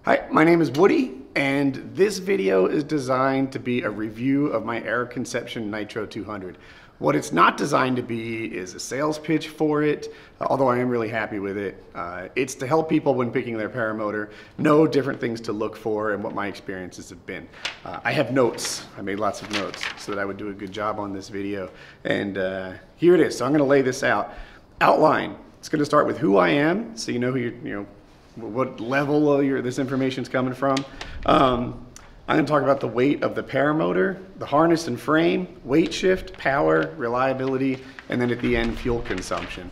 Hi, my name is Woody, and this video is designed to be a review of my Air Conception Nitro 200. What it's not designed to be is a sales pitch for it, although I am really happy with it. It's to help people when picking their paramotor know different things to look for and what my experiences have been. I have notes. I made lots of notes so that I would do a good job on this video. And here it is. So I'm going to lay this out. Outline. It's going to start with who I am, so you know who what level of this information is coming from. I'm going to talk about the weight of the paramotor, the harness and frame, weight shift, power, reliability, and then at the end, fuel consumption.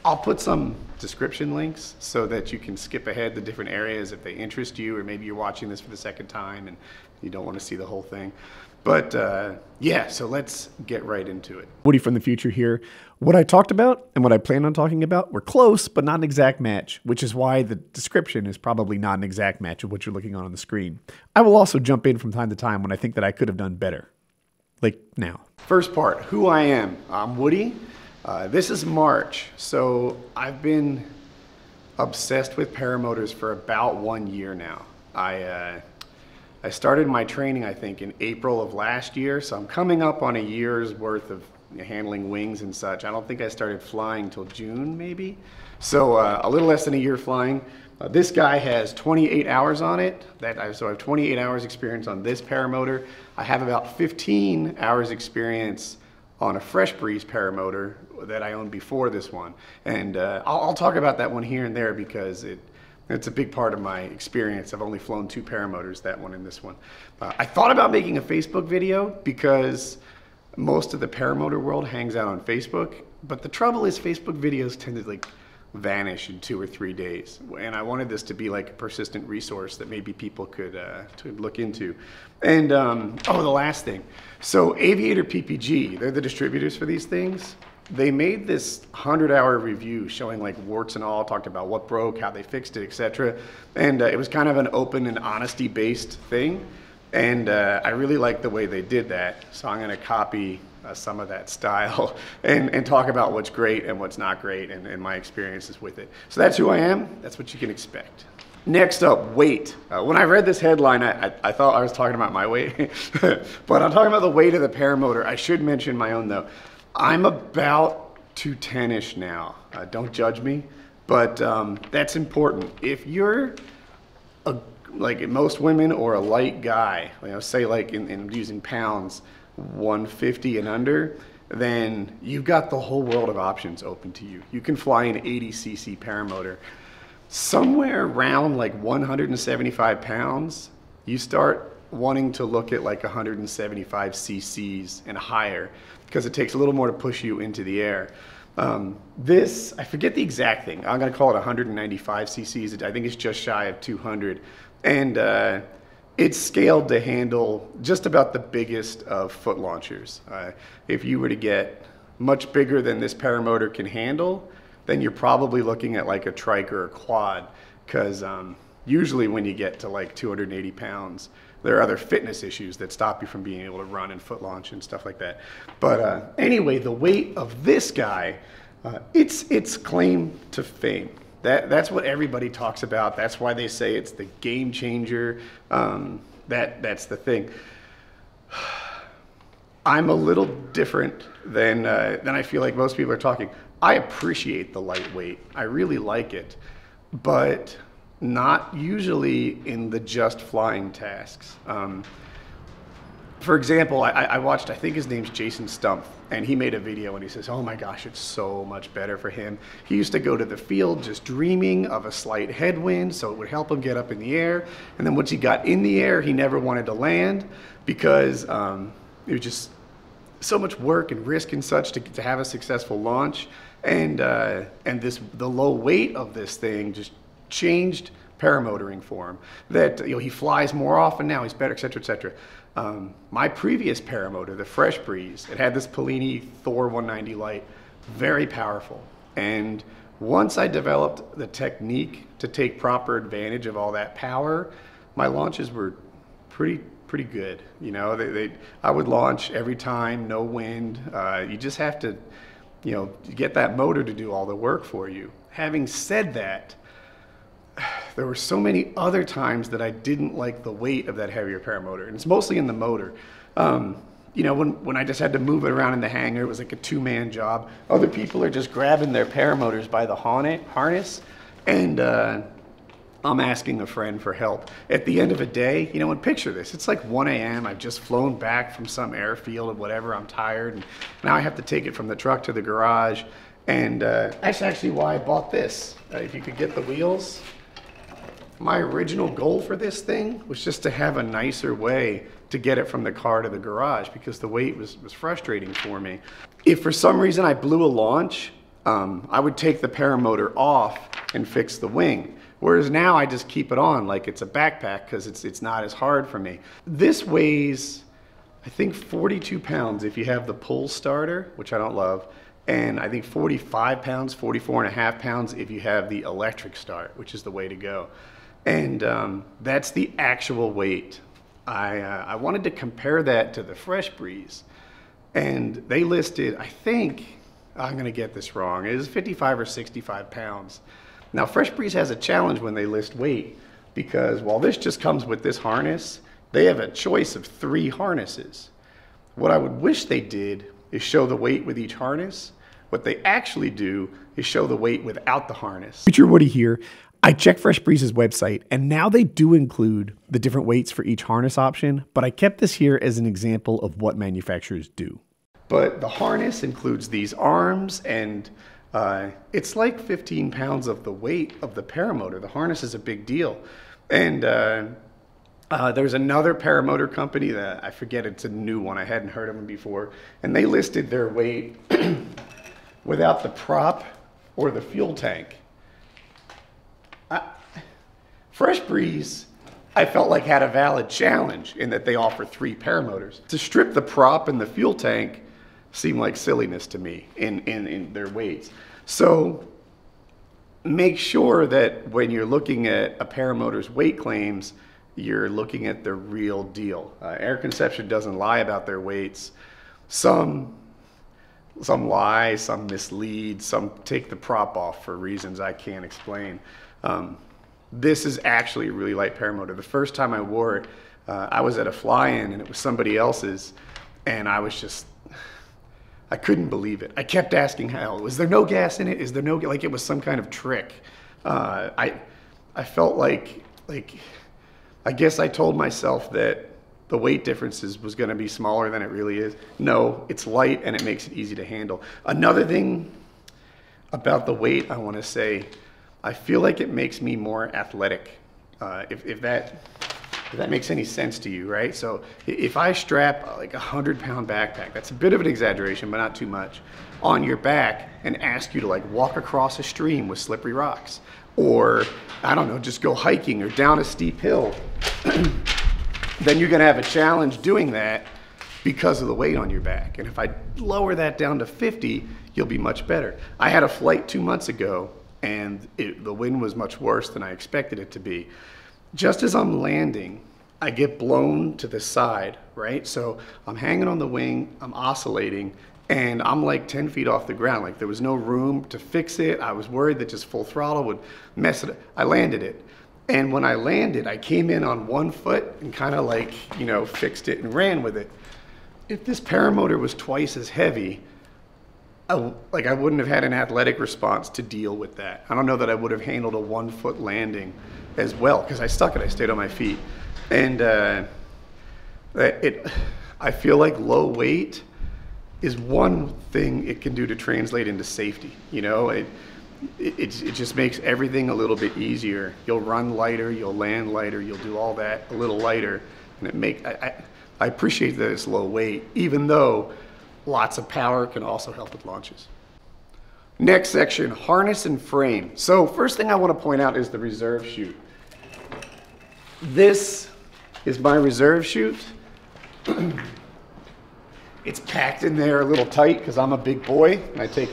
I'll put some description links so that you can skip ahead to different areas if they interest you, or maybe you're watching this for the second time and you don't want to see the whole thing. But yeah, so let's get right into it. Woody from the future here. What I talked about and what I plan on talking about were close, but not an exact match, which is why the description is probably not an exact match of what you're looking on the screen. I will also jump in from time to time when I think that I could have done better. Like now. First part, who I am. I'm Woody. This is March, so I've been obsessed with paramotors for about 1 year now. I started my training, I think, in April of last year, so I'm coming up on a year's worth of handling wings and such. I don't think I started flying till June, maybe. So a little less than a year flying. This guy has 28 hours on it. So I have 28 hours experience on this paramotor. I have about 15 hours experience on a Fresh Breeze paramotor that I owned before this one. And I'll talk about that one here and there because it's a big part of my experience. I've only flown 2 paramotors, that one and this one. I thought about making a Facebook video because most of the paramotor world hangs out on Facebook, but the trouble is Facebook videos tend to vanish in 2 or 3 days. And I wanted this to be like a persistent resource that maybe people could look into. And oh, the last thing. So Aviator PPG, they're the distributors for these things. They made this 100-hour review showing warts and all, talked about what broke, how they fixed it, etc. And it was kind of an open and honesty-based thing. And I really like the way they did that. So I'm going to copy some of that style and talk about what's great and what's not great and my experiences with it. So that's who I am. That's what you can expect. Next up, weight. When I read this headline, I thought I was talking about my weight. But I'm talking about the weight of the paramotor. I should mention my own, though. I'm about 210-ish now. Don't judge me, but that's important. If you're like most women or a light guy, say in using pounds, 150 and under, then you've got the whole world of options open to you. You can fly an 80cc paramotor. Somewhere around 175 pounds, you start wanting to look at 175 cc's and higher, because it takes a little more to push you into the air. This, I forget the exact thing. I'm going to call it 195 cc's. I think it's just shy of 200. And it's scaled to handle just about the biggest of foot launchers. If you were to get much bigger than this paramotor can handle, then you're probably looking at a trike or a quad, because usually when you get to 280 pounds, there are other fitness issues that stop you from being able to run and foot launch and stuff like that. But anyway, the weight of this guy, it's claim to fame. That's what everybody talks about. That's why they say it's the game changer. That's the thing. I'm a little different than I feel like most people are talking. I appreciate the lightweight. I really like it, but not usually in the just flying tasks. For example, I watched, I think his name's Jason Stumpf, and he made a video and he says, oh my gosh, it's so much better for him. He used to go to the field just dreaming of a slight headwind so it would help him get up in the air. And then once he got in the air, he never wanted to land because it was just so much work and risk and such to have a successful launch. And the low weight of this thing just changed paramotoring for him. That he flies more often now, he's better, etc., etc. My previous paramotor, the Fresh Breeze, it had this Polini Thor 190 light, very powerful. And once I developed the technique to take proper advantage of all that power, my launches were pretty good. I would launch every time, no wind. You just have to, get that motor to do all the work for you. Having said that, there were so many other times that I didn't like the weight of that heavier paramotor, and it's mostly in the motor. You know, when I just had to move it around in the hangar, it was like a two-man job. Other people are just grabbing their paramotors by the harness, and I'm asking a friend for help. At the end of a day, you know, and picture this, it's like 1 a.m. I've just flown back from some airfield or whatever, I'm tired, and now I have to take it from the truck to the garage, and that's actually why I bought this. If you could get the wheels. My original goal for this thing was just to have a nicer way to get it from the car to the garage, because the weight was frustrating for me. If for some reason I blew a launch, I would take the paramotor off and fix the wing. Whereas now I just keep it on like it's a backpack because it's not as hard for me. This weighs, I think 42 pounds if you have the pull starter, which I don't love, and I think 45 pounds, 44 and a half pounds if you have the electric start, which is the way to go. And that's the actual weight. I wanted to compare that to the Fresh Breeze, and they listed, I think, I'm gonna get this wrong, it is 55 or 65 pounds. Now Fresh Breeze has a challenge when they list weight, because while this just comes with this harness, they have a choice of 3 harnesses. What I would wish they did is show the weight with each harness. What they actually do is show the weight without the harness. Future Woody here. I checked Fresh Breeze's website, and now they do include the different weights for each harness option, but I kept this here as an example of what manufacturers do. But the harness includes these arms, and it's like 15 pounds of the weight of the paramotor. The harness is a big deal. And there's another paramotor company that I forget, it's a new one, I hadn't heard of them before, and they listed their weight without the prop or the fuel tank. Fresh Breeze, I felt like had a valid challenge in that they offer 3 paramotors. To strip the prop and the fuel tank seemed like silliness to me in their weights. So make sure that when you're looking at a paramotor's weight claims, you're looking at the real deal. Air Conception doesn't lie about their weights. Some lie, some mislead, some take the prop off for reasons I can't explain. This is actually a really light paramotor. The first time I wore it, I was at a fly-in and it was somebody else's, and I couldn't believe it. I kept asking how. Was there no gas in it? Is there no, like it was some kind of trick. I felt like I guess I told myself that the weight differences was gonna be smaller than it really is. No, it's light and it makes it easy to handle. Another thing about the weight I wanna say, I feel like it makes me more athletic, if that makes any sense to you, right? So if I strap like a 100-pound backpack, that's a bit of an exaggeration, but not too much, on your back and ask you to like walk across a stream with slippery rocks, or I don't know, just go hiking or down a steep hill, then you're gonna have a challenge doing that because of the weight on your back. And if I lower that down to 50, you'll be much better. I had a flight 2 months ago, and the wind was much worse than I expected it to be. Just as I'm landing, I get blown to the side, right? So I'm hanging on the wing, I'm oscillating, and I'm like 10 feet off the ground. Like there was no room to fix it. I was worried that just full throttle would mess it up. I landed it. And when I landed, I came in on 1 foot and kind of like, you know, fixed it and ran with it. If this paramotor was twice as heavy, I wouldn't have had an athletic response to deal with that. I don't know that I would have handled a 1 foot landing as well, because I stuck it, I stayed on my feet. And I feel like low weight is one thing it can do to translate into safety. You know, it just makes everything a little bit easier. You'll run lighter, you'll land lighter, you'll do all that a little lighter, and I appreciate that it's low weight, even though lots of power can also help with launches. Next section, harness and frame. So first thing I want to point out is the reserve chute. This is my reserve chute. It's packed in there a little tight because I'm a big boy and I take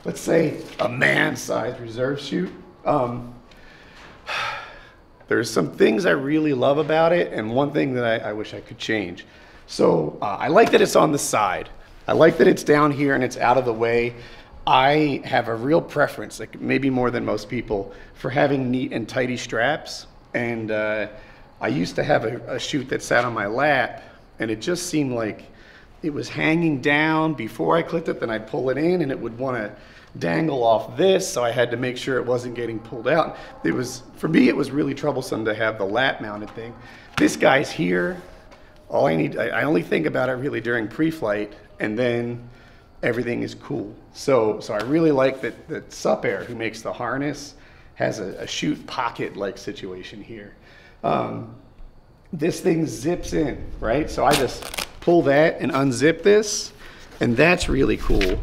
let's say a man-sized reserve chute. There's some things I really love about it, and one thing that I wish I could change. So I like that it's on the side. I like that it's down here and it's out of the way. I have a real preference, like maybe more than most people, for having neat and tidy straps. And I used to have a chute that sat on my lap, and it just seemed like it was hanging down before I clipped it. Then I'd pull it in, and it would want to dangle off this, so I had to make sure it wasn't getting pulled out. It was, for me, it was really troublesome to have the lap mounted thing. This guy's here. All I need, I only think about it really during pre-flight, and then everything is cool. So I really like that Sup Air, who makes the harness, has a chute pocket-like situation here. This thing zips in, right? So I just pull that and unzip this, and that's really cool.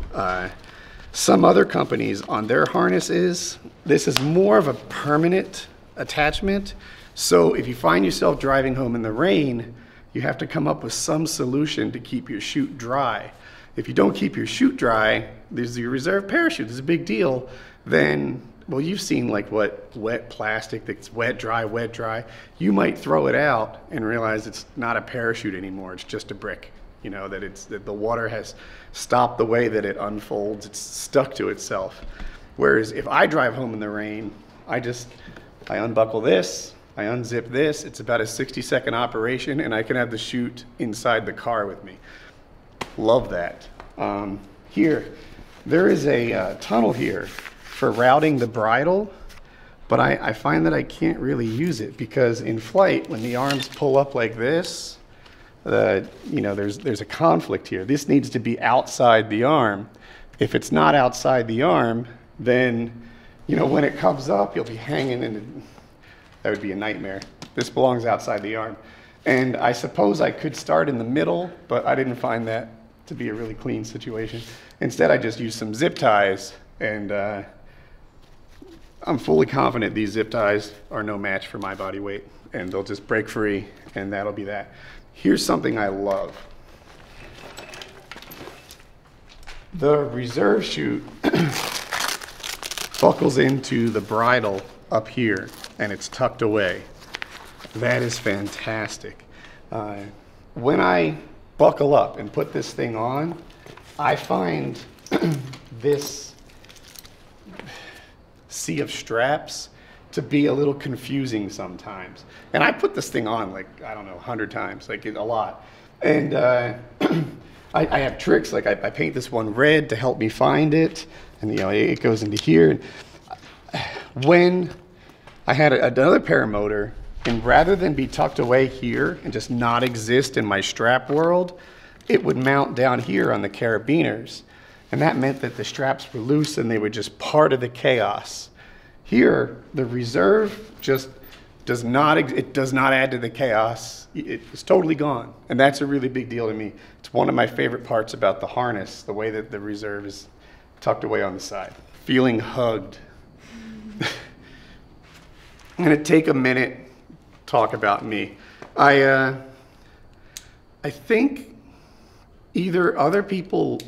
Some other companies on their harnesses, this is more of a permanent attachment. So if you find yourself driving home in the rain, you have to come up with some solution to keep your chute dry. If you don't keep your chute dry, there's your reserve parachute. It's a big deal. Then, well, you've seen like what wet plastic that's wet, dry. You might throw it out and realize it's not a parachute anymore. It's just a brick. You know, that the water has stopped the way that it unfolds. It's stuck to itself. Whereas if I drive home in the rain, I unbuckle this, I unzip this. It's about a 60-second operation, and I can have the chute inside the car with me. Love that. Here, there is a tunnel here for routing the bridle, but I find that I can't really use it because in flight, when the arms pull up like this, you know, there's a conflict here. This needs to be outside the arm. If it's not outside the arm, then, you know, when it comes up, you'll be hanging in. That would be a nightmare. This belongs outside the arm. And I suppose I could start in the middle, but I didn't find that to be a really clean situation. Instead, I just used some zip ties, and I'm fully confident these zip ties are no match for my body weight, and they'll just break free, and that'll be that. Here's something I love. The reserve chute buckles into the bridle up here, and it's tucked away. That is fantastic. When I buckle up and put this thing on, I find this sea of straps to be a little confusing sometimes. And I put this thing on like, I don't know, 100 times, like a lot. And I have tricks, like I paint this one red to help me find it, and you know, it goes into here. When I had another paramotor, and rather than be tucked away here and just not exist in my strap world, it would mount down here on the carabiners. And that meant that the straps were loose and they were just part of the chaos. Here, the reserve just does not add to the chaos. It's totally gone. And that's a really big deal to me. It's one of my favorite parts about the harness, the way that the reserve is tucked away on the side. Feeling hugged. I'm gonna take a minute, talk about me. I think either other people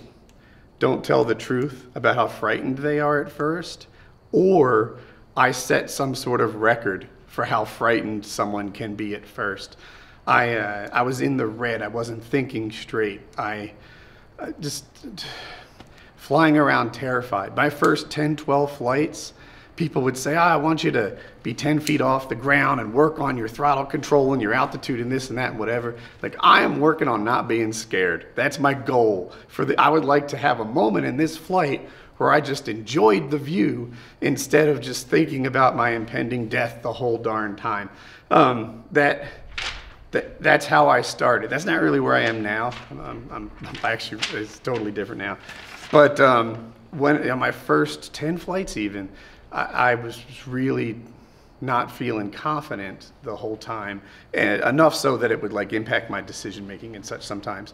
don't tell the truth about how frightened they are at first, or I set some sort of record for how frightened someone can be at first. I was in the red. I wasn't thinking straight. I just flying around terrified. My first 10, 12 flights, people would say, I want you to be 10 feet off the ground and work on your throttle control and your altitude and this and that and whatever. Like, I am working on not being scared. That's my goal. I would like to have a moment in this flight where I just enjoyed the view instead of just thinking about my impending death the whole darn time. That's how I started. That's not really where I am now. I'm actually, it's totally different now. But when on my first 10 flights even, I was really not feeling confident the whole time, and enough so that it would like impact my decision making and such sometimes.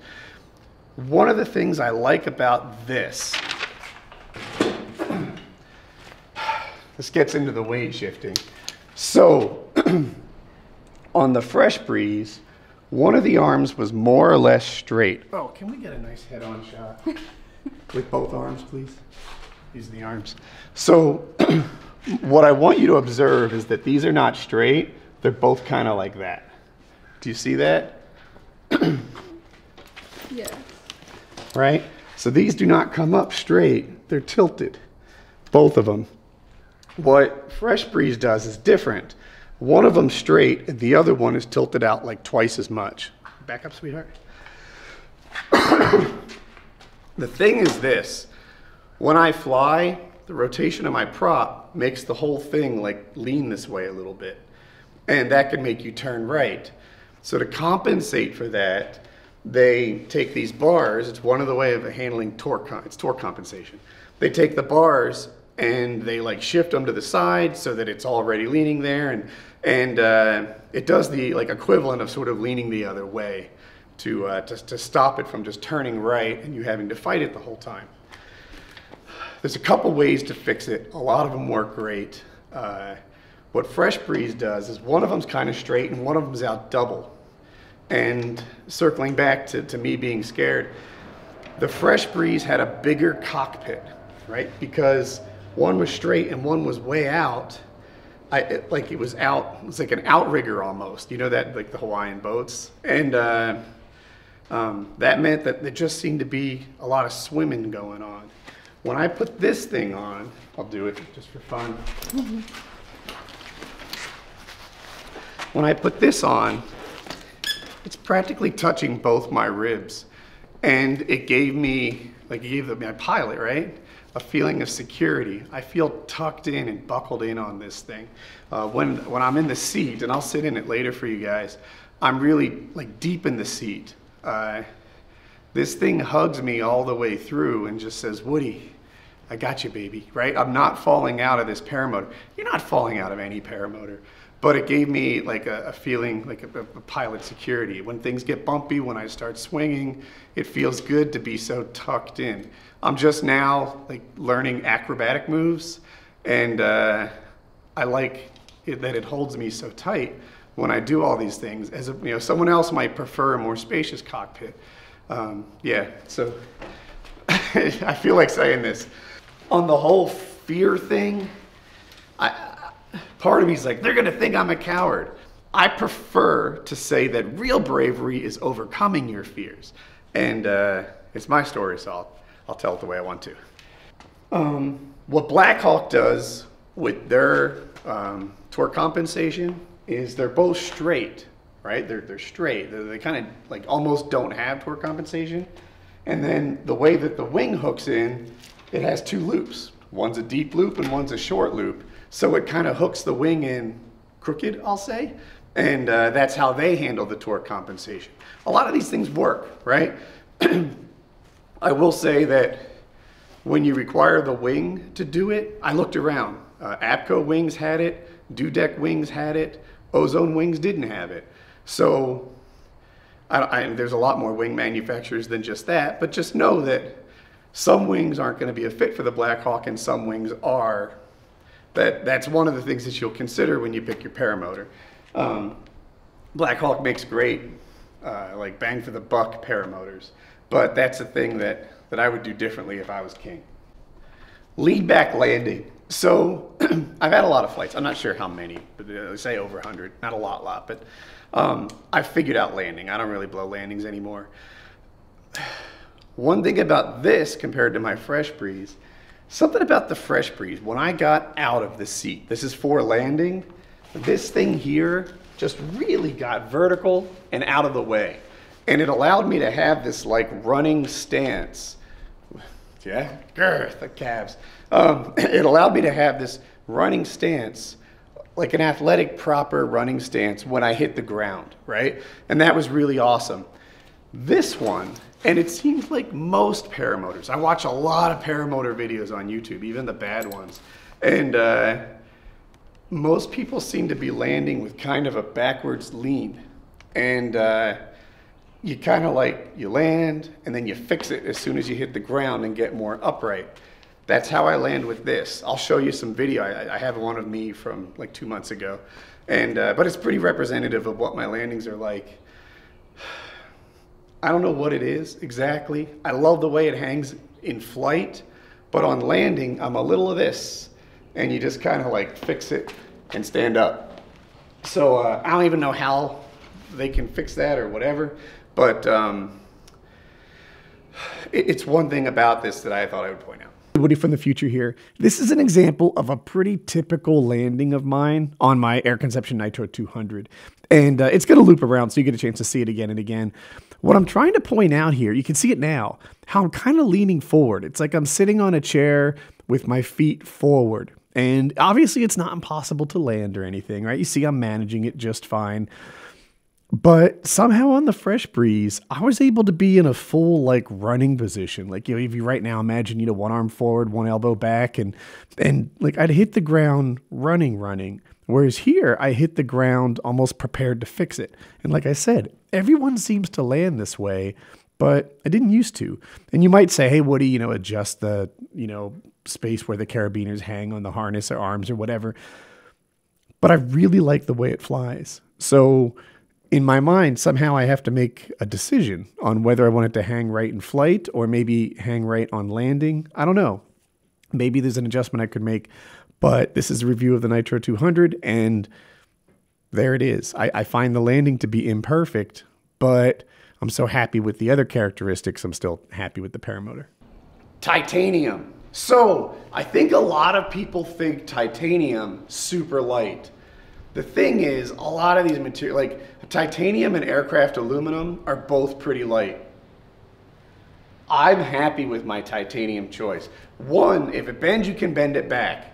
One of the things I like about this gets into the weight shifting. So on the Fresh Breeze, one of the arms was more or less straight. Oh, can we get a nice head-on shot with both arms, please? These are the arms. So what I want you to observe is that these are not straight. They're both kind of like that. Do you see that? Yeah. Right? So these do not come up straight, they're tilted, both of them. What Fresh Breeze does is different. One of them straight, and the other one is tilted out like twice as much. Back up, sweetheart. The thing is this, when I fly, the rotation of my prop makes the whole thing like lean this way a little bit. And that can make you turn right. So to compensate for that, they take these bars, it's one of the way of handling torque, it's torque compensation. They take the bars and they like shift them to the side so that it's already leaning there, and it does the like equivalent of sort of leaning the other way to stop it from just turning right and you having to fight it the whole time. There's a couple ways to fix it. A lot of them work great. What Fresh Breeze does is one of them's kind of straight and one of them's out double. And circling back to me being scared, the Fresh Breeze had a bigger cockpit, right? Because one was straight and one was way out. It was out, it's like an outrigger almost, you know, that like the Hawaiian boats. And that meant that there just seemed to be a lot of swimming going on. When I put this thing on, I'll do it just for fun. When I put this on, it's practically touching both my ribs. And it gave me, like it gave my pilot, right? A feeling of security. I feel tucked in and buckled in on this thing. When I'm in the seat, and I'll sit in it later for you guys, I'm really like deep in the seat. This thing hugs me all the way through and just says, Woody, I got you, baby, right? I'm not falling out of this paramotor. You're not falling out of any paramotor. But it gave me like a feeling like a pilot security. When things get bumpy, when I start swinging, it feels good to be so tucked in. I'm just now like learning acrobatic moves, and I like it that it holds me so tight when I do all these things. As you know, someone else might prefer a more spacious cockpit. Yeah, so I feel like saying this. On the whole fear thing, part of me is like, they're gonna think I'm a coward. I prefer to say that real bravery is overcoming your fears. And it's my story, so I'll tell it the way I want to. What Black Hawk does with their torque compensation is they're both straight, right? They're straight. They kind of like almost don't have torque compensation. And then the way that the wing hooks in, it has two loops. One's a deep loop and one's a short loop. So it kind of hooks the wing in crooked, I'll say. And that's how they handle the torque compensation. A lot of these things work, right? I will say that when you require the wing to do it, I looked around. APCO wings had it, Dudek wings had it, Ozone wings didn't have it. So there's a lot more wing manufacturers than just that, but just know that some wings aren't going to be a fit for the Black Hawk and some wings are. That's one of the things that you'll consider when you pick your paramotor. Black Hawk makes great like bang for the buck paramotors, but that's a thing that I would do differently if I was king. Lead back landing. So I've had a lot of flights. I'm not sure how many, but say over 100. Not a lot, but I figured out landing. I don't really blow landings anymore. One thing about this compared to my Fresh Breeze, something about the Fresh Breeze, when I got out of the seat, this is for landing, this thing here just really got vertical and out of the way. And it allowed me to have this like running stance. Yeah, grr, the calves. It allowed me to have this running stance, like an athletic proper running stance when I hit the ground, right? And that was really awesome. This one, and it seems like most paramotors, I watch a lot of paramotor videos on YouTube, even the bad ones, and most people seem to be landing with kind of a backwards lean. And you kind of like, you land and then you fix it as soon as you hit the ground and get more upright. That's how I land with this. I'll show you some video. I have one of me from like 2 months ago, and but it's pretty representative of what my landings are like. I don't know what it is exactly. I love the way it hangs in flight, but on landing, I'm a little of this, and you just kind of like fix it and stand up. So I don't even know how they can fix that or whatever, but it's one thing about this that I thought I would point out. Woody from the future here. This is an example of a pretty typical landing of mine on my Air Conception Nitro 200. And it's going to loop around so you get a chance to see it again and again. What I'm trying to point out here, you can see it now, how I'm kind of leaning forward. It's like I'm sitting on a chair with my feet forward. And obviously it's not impossible to land or anything, right? You see I'm managing it just fine. But somehow on the Fresh Breeze, I was able to be in a full like running position. Like, if you right now imagine, one arm forward, one elbow back, and like I'd hit the ground running. Whereas here, I hit the ground almost prepared to fix it. And like I said, everyone seems to land this way, but I didn't used to. And you might say, hey, Woody, adjust the, space where the carabiners hang on the harness or arms or whatever. But I really like the way it flies. So in my mind, somehow I have to make a decision on whether I want it to hang right in flight or maybe hang right on landing. I don't know. Maybe there's an adjustment I could make, but this is a review of the Nitro 200, and there it is. I find the landing to be imperfect, but I'm so happy with the other characteristics, I'm still happy with the paramotor. Titanium. So I think a lot of people think titanium super light. The thing is, a lot of these materials, like titanium and aircraft aluminum, are both pretty light. I'm happy with my titanium choice. One, if it bends, you can bend it back.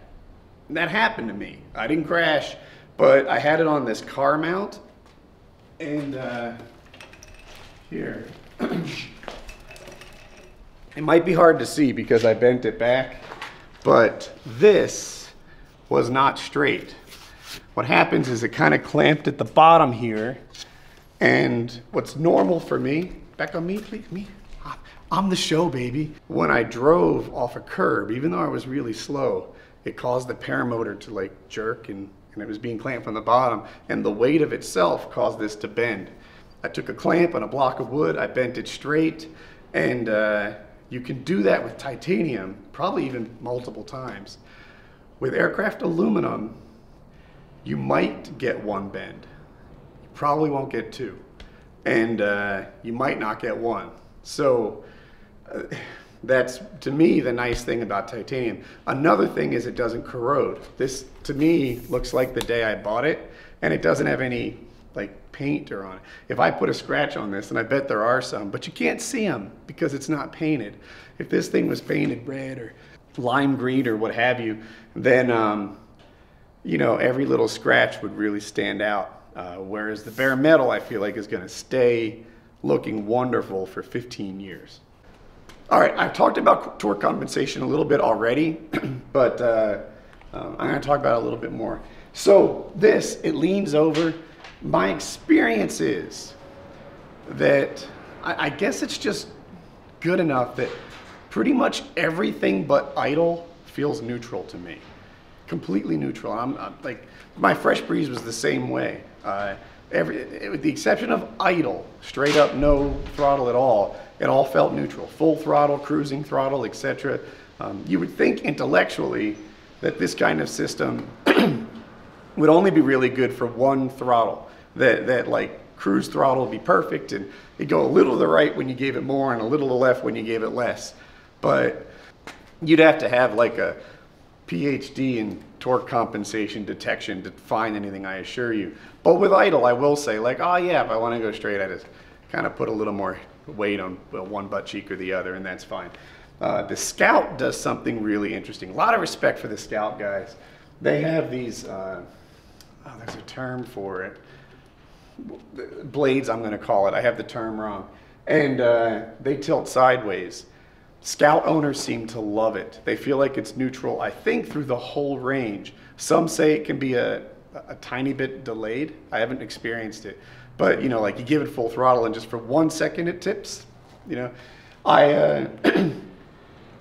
And that happened to me. I didn't crash, but I had it on this car mount. And here. It might be hard to see because I bent it back, but this was not straight. What happens is it kind of clamped at the bottom here, and what's normal for me, back on me, please, me. I'm the show, baby. When I drove off a curb, even though I was really slow, it caused the paramotor to like jerk, and it was being clamped from the bottom, and the weight of itself caused this to bend. I took a clamp on a block of wood, I bent it straight, and you can do that with titanium, probably even multiple times. With aircraft aluminum, you might get one bend. You probably won't get two. And you might not get one. So that's, to me, the nice thing about titanium. Another thing is it doesn't corrode. This, to me, looks like the day I bought it, and it doesn't have any paint or on it. If I put a scratch on this, and I bet there are some, but you can't see them because it's not painted. If this thing was painted red or lime green or what have you, then every little scratch would really stand out. Whereas the bare metal, I feel like, is going to stay looking wonderful for 15 years. All right, I've talked about torque compensation a little bit already, but I'm going to talk about it a little bit more. So this, it leans over. My experience is that I guess it's just good enough that pretty much everything but idle feels neutral to me. Completely neutral. I'm like, my Fresh Breeze was the same way. With the exception of idle, straight up no throttle at all, it all felt neutral. Full throttle, cruising throttle, etc. You would think intellectually that this kind of system would only be really good for one throttle. That like cruise throttle would be perfect, and it'd go a little to the right when you gave it more and a little to the left when you gave it less. But you'd have to have like a PhD in torque compensation detection to find anything, I assure you. But with idle, I will say, like, oh yeah, if I want to go straight, I just kind of put a little more weight on one butt cheek or the other, and that's fine. The Scout does something really interesting. A lot of respect for the Scout guys. They have these, there's a term for it. Blades, I'm going to call it. I have the term wrong. And they tilt sideways. Scout owners seem to love it. They feel like it's neutral, I think, through the whole range. Some say it can be a tiny bit delayed. I haven't experienced it. But, like you give it full throttle and just for 1 second it tips. I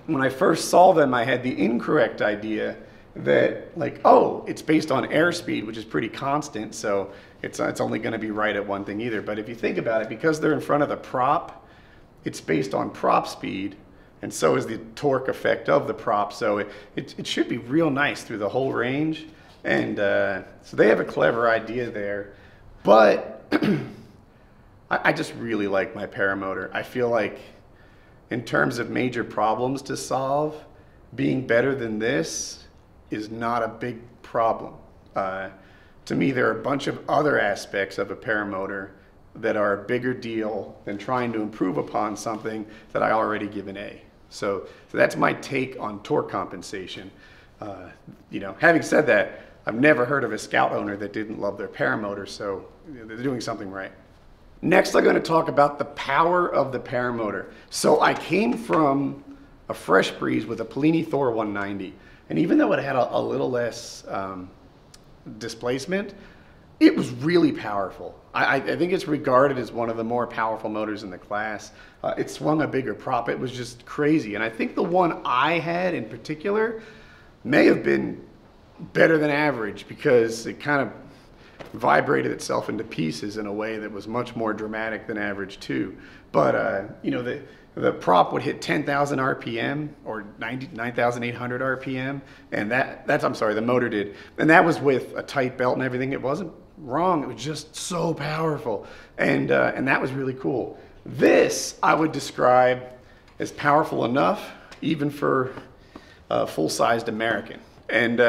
when I first saw them, I had the incorrect idea that, like, oh, it's based on airspeed, which is pretty constant, so it's only going to be right at one thing either. But if you think about it, because they're in front of the prop, it's based on prop speed, and so is the torque effect of the prop. So it should be real nice through the whole range. And so they have a clever idea there. But I just really like my paramotor. I feel like in terms of major problems to solve, being better than this is not a big problem. To me, there are a bunch of other aspects of a paramotor that are a bigger deal than trying to improve upon something that I already give an A. So that's my take on torque compensation. You know, having said that, I've never heard of a Scout owner that didn't love their paramotor, so they're doing something right. Next, I'm going to talk about the power of the paramotor. So I came from a fresh breeze with a Polini Thor 190, and even though it had a little less displacement, it was really powerful. I think it's regarded as one of the more powerful motors in the class. It swung a bigger prop. It was just crazy. And I think the one I had in particular may have been better than average because it kind of vibrated itself into pieces in a way that was much more dramatic than average too. But you know, the prop would hit 10,000 RPM or 9,800 RPM, and I'm sorry, the motor did. And that was with a tight belt and everything. It wasn't wrong, it was just so powerful. And that was really cool. This I would describe as powerful enough even for a full-sized American. And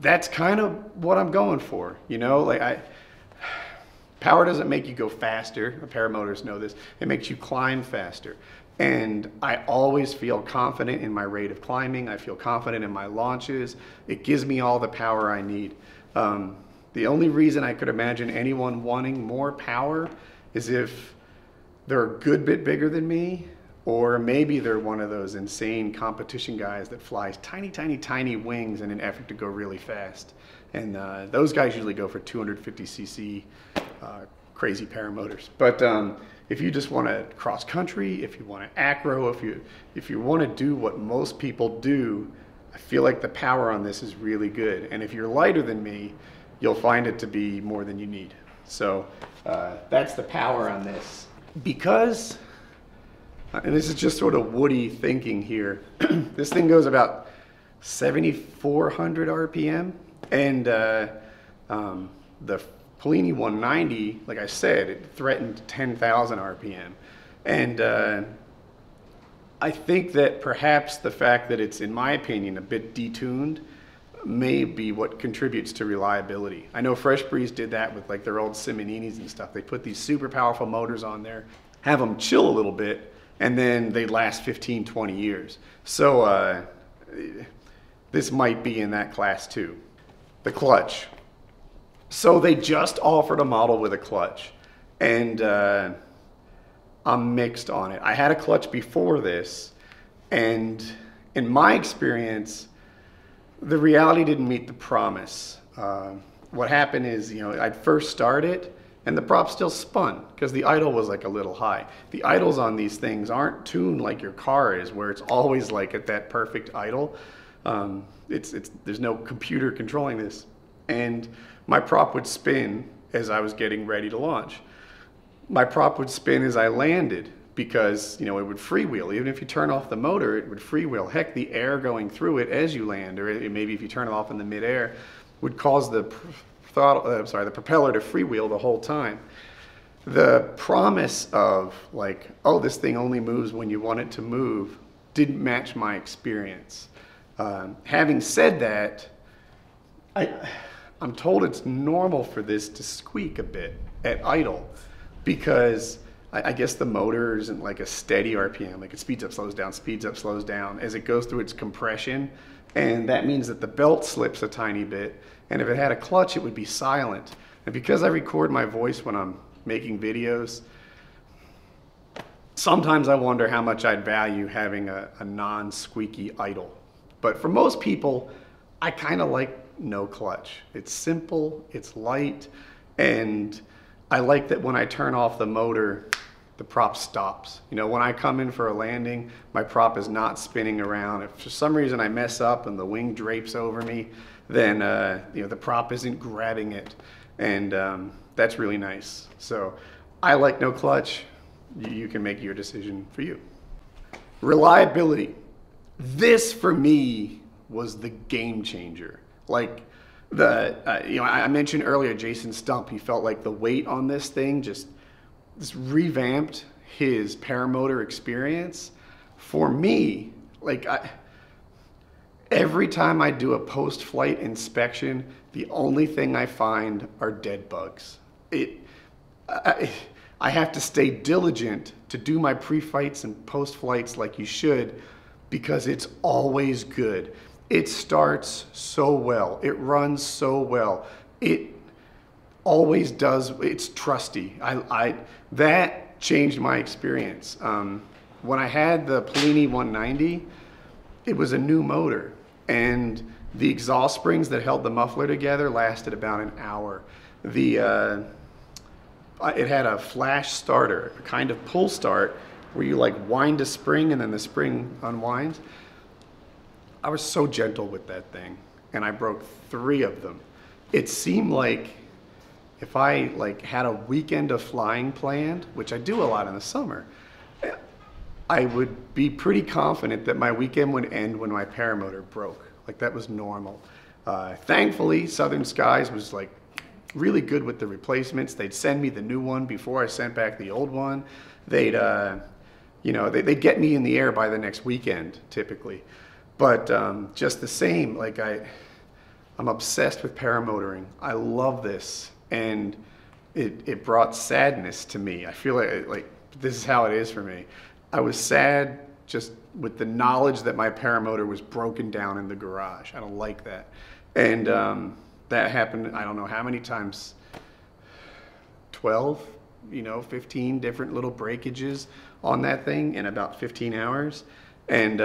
that's kind of what I'm going for, you know? Like power doesn't make you go faster. Paramotors know this. It makes you climb faster. And I always feel confident in my rate of climbing. I feel confident in my launches. It gives me all the power I need. The only reason I could imagine anyone wanting more power is if they're a good bit bigger than me, or maybe they're one of those insane competition guys that flies tiny, tiny, tiny wings in an effort to go really fast. And those guys usually go for 250cc crazy paramotors. But if you just want to cross country, if you want to acro, if you want to do what most people do, I feel like the power on this is really good. And if you're lighter than me, you'll find it to be more than you need. So that's the power on this. Because, and this is just sort of Woody thinking here, this thing goes about 7,400 RPM, and the Polini 190, like I said, it threatened 10,000 RPM. And I think that perhaps the fact that it's, in my opinion, a bit detuned may be what contributes to reliability. I know Fresh Breeze did that with like their old Simoninis and stuff. They put these super powerful motors on there, have them chill a little bit, and then they last 15, 20 years. So this might be in that class too. The clutch. So they just offered a model with a clutch, and I'm mixed on it. I had a clutch before this, and in my experience, the reality didn't meet the promise. What happened is, you know, I'd first start it, and the prop still spun because the idle was like a little high. The idles on these things aren't tuned like your car is, where it's always like at that perfect idle. There's no computer controlling this. And my prop would spin as I was getting ready to launch. My prop would spin as I landed because, you know, it would freewheel. Even if you turn off the motor, it would freewheel. Heck, the air going through it as you land, or maybe if you turn it off in the midair, would cause the propeller to freewheel the whole time. The promise of like, oh, this thing only moves when you want it to move, didn't match my experience. Having said that, I'm told it's normal for this to squeak a bit at idle because I guess the motor isn't like a steady RPM. Like it speeds up, slows down, speeds up, slows down as it goes through its compression. And that means that the belt slips a tiny bit. And if it had a clutch, it would be silent. And because I record my voice when I'm making videos, sometimes I wonder how much I'd value having a non-squeaky idle. But for most people, I kind of like no clutch. It's simple, it's light, and I like that when I turn off the motor, the prop stops. You know, when I come in for a landing, my prop is not spinning around. If for some reason I mess up and the wing drapes over me, then you know, the prop isn't grabbing it, and that's really nice. So I like no clutch. You can make your decision for you. Reliability. This for me was the game changer. Like you know, I mentioned earlier Jason Stump. He felt like the weight on this thing just revamped his paramotor experience, for me, like every time I do a post-flight inspection, the only thing I find are dead bugs. I have to stay diligent to do my pre-flights and post-flights like you should, because it's always good. It starts so well. It runs so well. It always does. It's trusty. That changed my experience. When I had the Polini 190, it was a new motor, and the exhaust springs that held the muffler together lasted about an hour. It had a flash starter, a kind of pull start where you like wind a spring and then the spring unwinds. I was so gentle with that thing, and I broke 3 of them. It seemed like if I like had a weekend of flying planned, which I do a lot in the summer, I would be pretty confident that my weekend would end when my paramotor broke. Like, that was normal. Thankfully, Southern Skies was like really good with the replacements. They'd send me the new one before I sent back the old one. They'd get me in the air by the next weekend, typically. But just the same, like I'm obsessed with paramotoring. I love this, and it brought sadness to me. I feel like this is how it is for me. I was sad just with the knowledge that my paramotor was broken down in the garage. I don't like that. And that happened, I don't know how many times, 12, 15 different little breakages on that thing in about 15 hours. And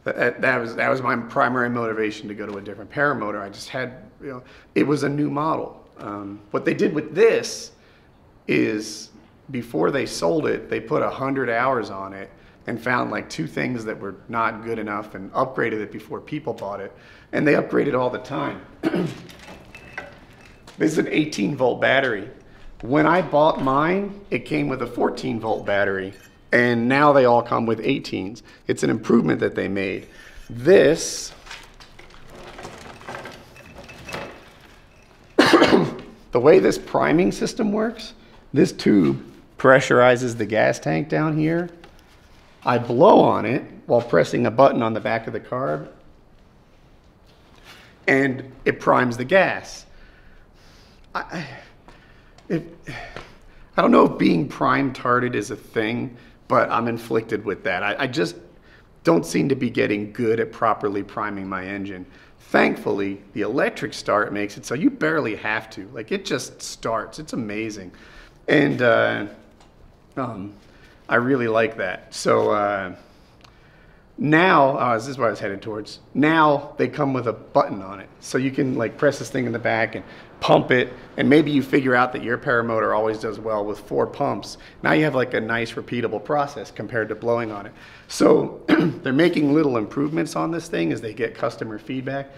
that was my primary motivation to go to a different paramotor. I just had, it was a new model. What they did with this is, before they sold it, they put 100 hours on it and found like 2 things that were not good enough and upgraded it before people bought it. And they upgrade all the time. This is an 18-volt battery. When I bought mine, it came with a 14-volt battery, and now they all come with 18s. It's an improvement that they made. This, the way this priming system works, this tube pressurizes the gas tank down here. I blow on it while pressing a button on the back of the carb, and it primes the gas. I don't know if being prime-tarded is a thing, but I'm inflicted with that. I just don't seem to be getting good at properly priming my engine. Thankfully, the electric start makes it so you barely have to. Like, it just starts. It's amazing. And I really like that. So now, this is what I was headed towards. Now they come with a button on it. So you can like press this thing in the back and pump it, and maybe you figure out that your paramotor always does well with 4 pumps. Now you have like a nice repeatable process compared to blowing on it. So they're making little improvements on this thing as they get customer feedback.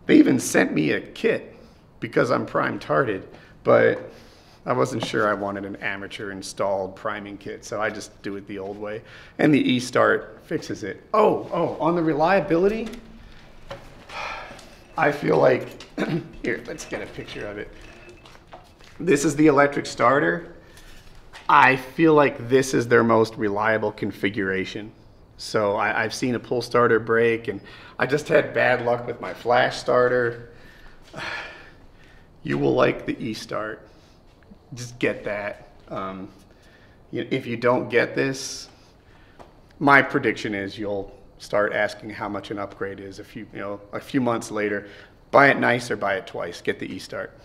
They even sent me a kit because I'm prime-tarded, but I wasn't sure I wanted an amateur installed priming kit, so I just do it the old way. And the E-Start fixes it. Oh, on the reliability, I feel like, here, let's get a picture of it. This is the electric starter. I feel like this is their most reliable configuration. So I've seen a pull starter break, and I just had bad luck with my flash starter. You will like the E-Start. Just get that. If you don't get this, my prediction is you'll start asking how much an upgrade is a few months later. Buy it nice or buy it twice. Get the E-Start.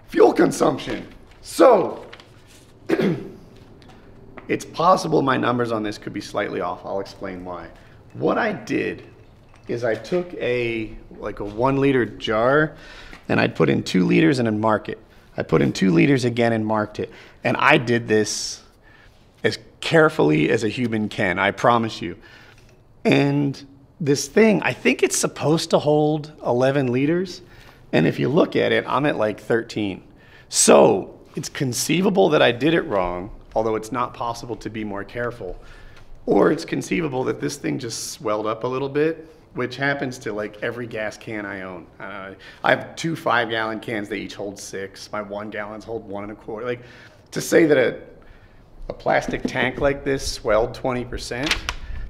Fuel consumption. So it's possible my numbers on this could be slightly off. I'll explain why. What I did is I took a 1 liter jar, and I'd put in 2 liters and then mark it. I put in 2 liters again and marked it. And I did this as carefully as a human can, I promise you. And this thing, I think it's supposed to hold 11 liters. And if you look at it, I'm at like 13. So it's conceivable that I did it wrong, although it's not possible to be more careful. Or it's conceivable that this thing just swelled up a little bit, which happens to like every gas can I own. I have 2 5-gallon cans, they each hold 6. My 1 gallons hold 1 1/4. Like, to say that a plastic tank like this swelled 20%,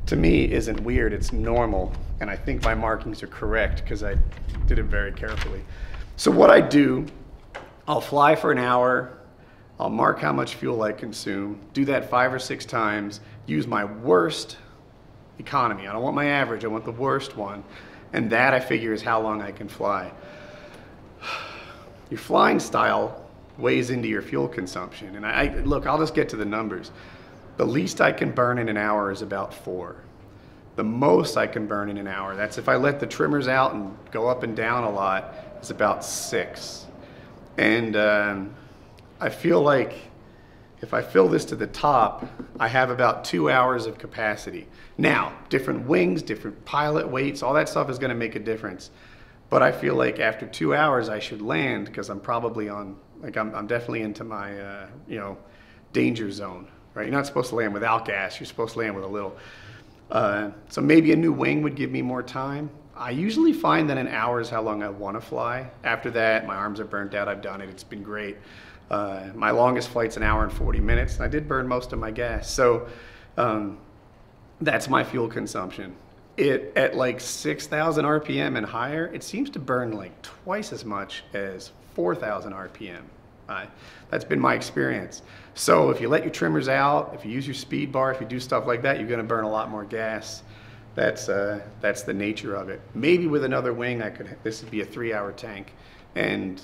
to me isn't weird, it's normal. And I think my markings are correct because I did it very carefully. So what I do, I'll fly for an hour, I'll mark how much fuel I consume, do that 5 or 6 times, use my worst economy. I don't want my average, I want the worst one. And that, I figure, is how long I can fly. Your flying style weighs into your fuel consumption. And look, I'll just get to the numbers. The least I can burn in an hour is about 4. The most I can burn in an hour, that's if I let the trimmers out and go up and down a lot, is about 6. And I feel like if I fill this to the top, I have about 2 hours of capacity. Now, different wings, different pilot weights, all that stuff is going to make a difference. But I feel like after 2 hours, I should land because I'm probably on, like I'm definitely into my, you know, danger zone, right? You're not supposed to land without gas. You're supposed to land with a little. So maybe a new wing would give me more time. I usually find that an hour is how long I want to fly. After that, my arms are burnt out. I've done it. It's been great. My longest flight's an hour and 40 minutes. And I did burn most of my gas. So that's my fuel consumption. At like 6,000 RPM and higher, it seems to burn like twice as much as 4,000 RPM. That's been my experience. So if you let your trimmers out, if you use your speed bar, if you do stuff like that, you're going to burn a lot more gas. That's the nature of it. Maybe with another wing, this would be a 3-hour tank, and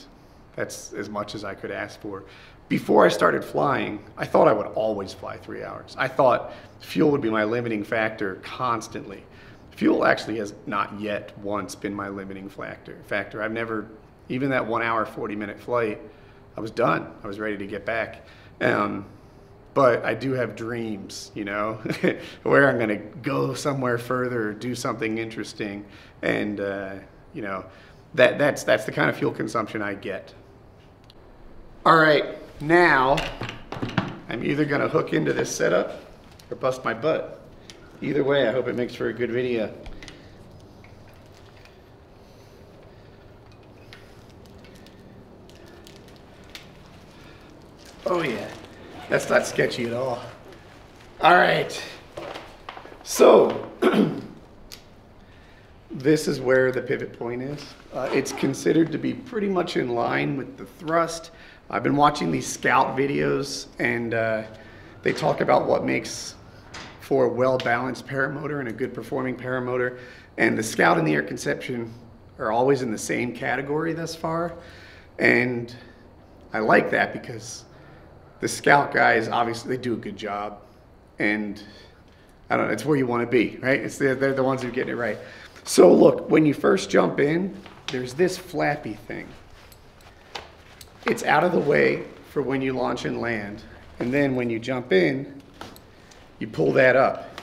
that's as much as I could ask for. Before I started flying, I thought I would always fly 3 hours. I thought fuel would be my limiting factor constantly. Fuel actually has not yet once been my limiting factor. I've never, even that 1 hour, 40-minute flight, I was done. I was ready to get back. But I do have dreams, you know, where I'm going to go somewhere further or do something interesting. And, you know, that's the kind of fuel consumption I get. All right, now I'm either going to hook into this setup or bust my butt. Either way, I hope it makes for a good video. Oh yeah, that's not sketchy at all. All right, so this is where the pivot point is. It's considered to be pretty much in line with the thrust. I've been watching these scout videos, and they talk about what makes for a well-balanced paramotor and a good performing paramotor. And the scout and the air conception are always in the same category thus far. And I like that because the scout guys, obviously, they do a good job. And I don't know, it's where you want to be, right? They're the ones who are getting it right. So look, when you first jump in, there's this flappy thing. It's out of the way for when you launch and land. And then when you jump in, you pull that up.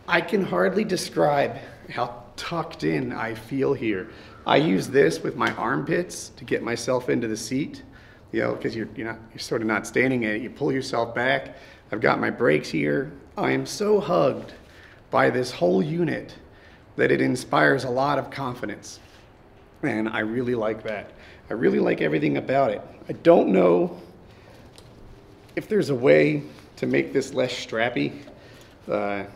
I can hardly describe how tucked in I feel here. I use this with my armpits to get myself into the seat, you know, because you're sort of not standing in it. You pull yourself back. I've got my brakes here. I am so hugged by this whole unit that it inspires a lot of confidence. And I really like that. I really like everything about it. I don't know if there's a way to make this less strappy. Yeah,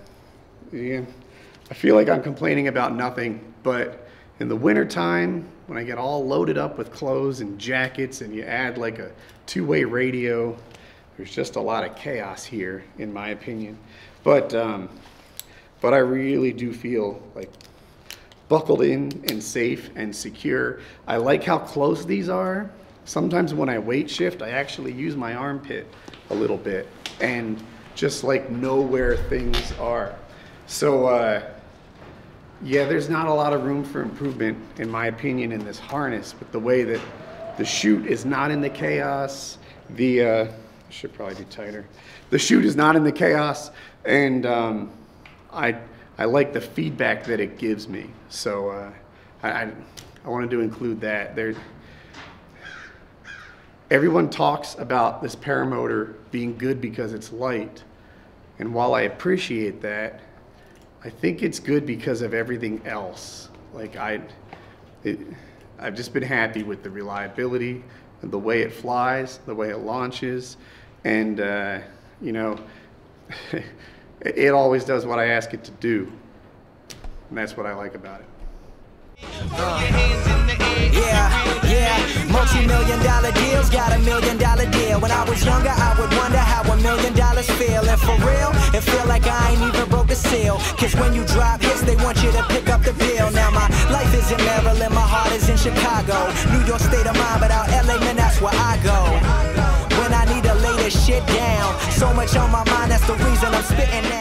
I feel like I'm complaining about nothing, but in the wintertime, when I get all loaded up with clothes and jackets and you add like a 2-way radio, there's just a lot of chaos here, in my opinion. But I really do feel like buckled in and safe and secure. I like how close these are. Sometimes when I weight shift, I actually use my armpit a little bit and just like know where things are. So yeah, there's not a lot of room for improvement, in my opinion, in this harness, but the way that the chute is not in the chaos, should probably be tighter. The chute is not in the chaos, and I like the feedback that it gives me. So I wanted to include that. Everyone talks about this paramotor being good because it's light, and while I appreciate that, I think it's good because of everything else. Like I've just been happy with the reliability, the way it flies, the way it launches, and you know, it always does what I ask it to do. And that's what I like about it. Multi-million-dollar deals got $1 million deal. When I was younger, I would wonder how $1 million feel. And for real, it feel like I ain't even broke a seal. Cause when you drop hits, they want you to pick up the bill. Now my life is in Maryland, my heart is in Chicago. New York state of mind, but out LA, man, that's where I go. When I need to lay this shit down, so much on my mind, that's the reason I'm spitting now.